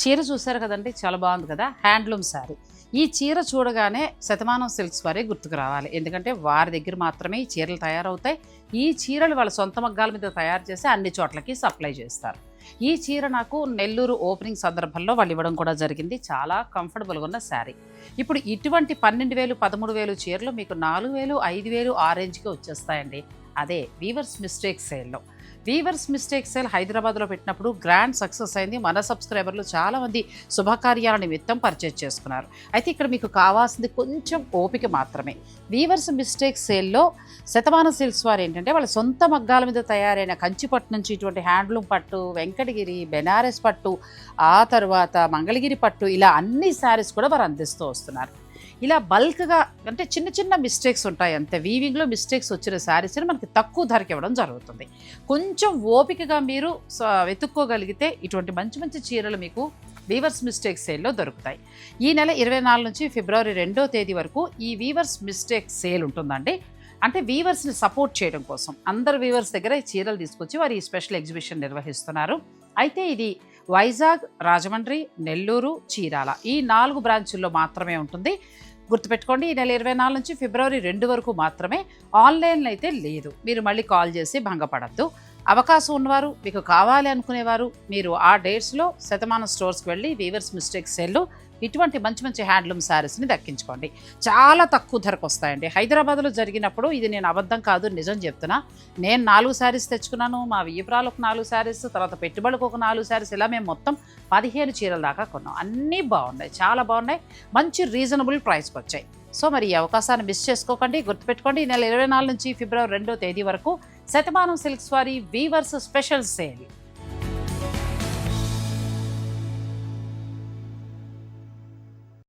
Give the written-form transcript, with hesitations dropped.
చీర చూసారు కదండి, చాలా బాగుంది కదా. హ్యాండ్లూమ్ శారీ. ఈ చీర చూడగానే శతమానం సిల్క్స్ వారే గుర్తుకు రావాలి. ఎందుకంటే వారి దగ్గర మాత్రమే ఈ చీరలు తయారవుతాయి. ఈ చీరలు వాళ్ళ సొంత మగ్గాల మీద తయారు చేసి అన్ని చోట్లకి సప్లై చేస్తారు. ఈ చీర నాకు నెల్లూరు ఓపెనింగ్ సందర్భంలో వాళ్ళు ఇవ్వడం కూడా జరిగింది. చాలా కంఫర్టబుల్గా ఉన్న శారీ. ఇప్పుడు ఇటువంటి 12,000 13,000 చీరలు మీకు 4,000 5,000 ఆ రేంజ్కి వచ్చేస్తాయండి. అదే వీవర్స్ మిస్టేక్ సేల్లో. వీవర్స్ మిస్టేక్ సేల్ హైదరాబాద్లో పెట్టినప్పుడు గ్రాండ్ సక్సెస్ అయింది. మన సబ్స్క్రైబర్లు చాలామంది శుభకార్యాల నిమిత్తం పర్చేజ్ చేసుకున్నారు. అయితే ఇక్కడ మీకు కావాల్సింది కొంచెం ఓపిక మాత్రమే. వీవర్స్ మిస్టేక్ సేల్లో శతమానం సిల్క్స్ వారు ఏంటంటే వాళ్ళ సొంత మగ్గాల మీద తయారైన కంచిపట్టు నుంచి ఇటువంటి హ్యాండ్లూమ్ పట్టు, వెంకటగిరి, బెనారస్ పట్టు, ఆ తర్వాత మంగళగిరి పట్టు, ఇలా అన్ని శారీస్ కూడా వారు అందిస్తూ వస్తున్నారు. ఇలా బల్క్గా అంటే చిన్న చిన్న మిస్టేక్స్ ఉంటాయి అంతే. వీవింగ్లో మిస్టేక్స్ వచ్చిన శారీస్ని మనకి తక్కువ ధరకి ఇవ్వడం జరుగుతుంది. కొంచెం ఓపికగా మీరు వెతుక్కోగలిగితే ఇటువంటి మంచి మంచి చీరలు మీకు వీవర్స్ మిస్టేక్ సేల్లో దొరుకుతాయి. ఈ నెల 24 నుంచి ఫిబ్రవరి 2వ తేదీ వరకు ఈ వీవర్స్ మిస్టేక్ సేల్ ఉంటుందండి. అంటే వీవర్స్ని సపోర్ట్ చేయడం కోసం అందరు వీవర్స్ దగ్గర ఈ చీరలు తీసుకొచ్చి వారు ఈ స్పెషల్ ఎగ్జిబిషన్ నిర్వహిస్తున్నారు. అయితే ఇది వైజాగ్, రాజమండ్రి, నెల్లూరు, చీరాల ఈ 4 బ్రాంచుల్లో మాత్రమే ఉంటుంది. గుర్తుపెట్టుకోండి, ఈ నెల 24 నుంచి ఫిబ్రవరి 2 వరకు మాత్రమే. ఆన్లైన్లో అయితే లేదు. మీరు మళ్ళీ కాల్ చేసి భంగపడద్దు. అవకాశం ఉన్నవారు, మీకు కావాలి అనుకునేవారు మీరు ఆ డేట్స్లో శతమానం స్టోర్స్కి వెళ్ళి వీవర్స్ మిస్టేక్ సేల్లో ఇటువంటి మంచి మంచి హ్యాండ్లూమ్ శారీస్ని దక్కించుకోండి. చాలా తక్కువ ధరకు వస్తాయండి. హైదరాబాద్లో జరిగినప్పుడు ఇది నేను అబద్ధం కాదు, నిజం చెప్తున్నా. నేను 4 శారీస్ తెచ్చుకున్నాను, మా వియ్యపురాలకు 4 శారీస్, తర్వాత పెట్టుబడికి ఒక 4 శారీస్, ఇలా మేము మొత్తం 15 చీరల దాకా కొన్నాం. అన్నీ బాగున్నాయి, చాలా బాగున్నాయి, మంచి రీజనబుల్ ప్రైస్కి వచ్చాయి. సో మరి ఈ అవకాశాన్ని మిస్ చేసుకోకండి. గుర్తుపెట్టుకోండి, ఈ నెల 24 నుంచి ఫిబ్రవరి 2వ తేదీ వరకు శతమానం సిల్క్స్ వారి వీవర్స్ స్పెషల్ సేల్.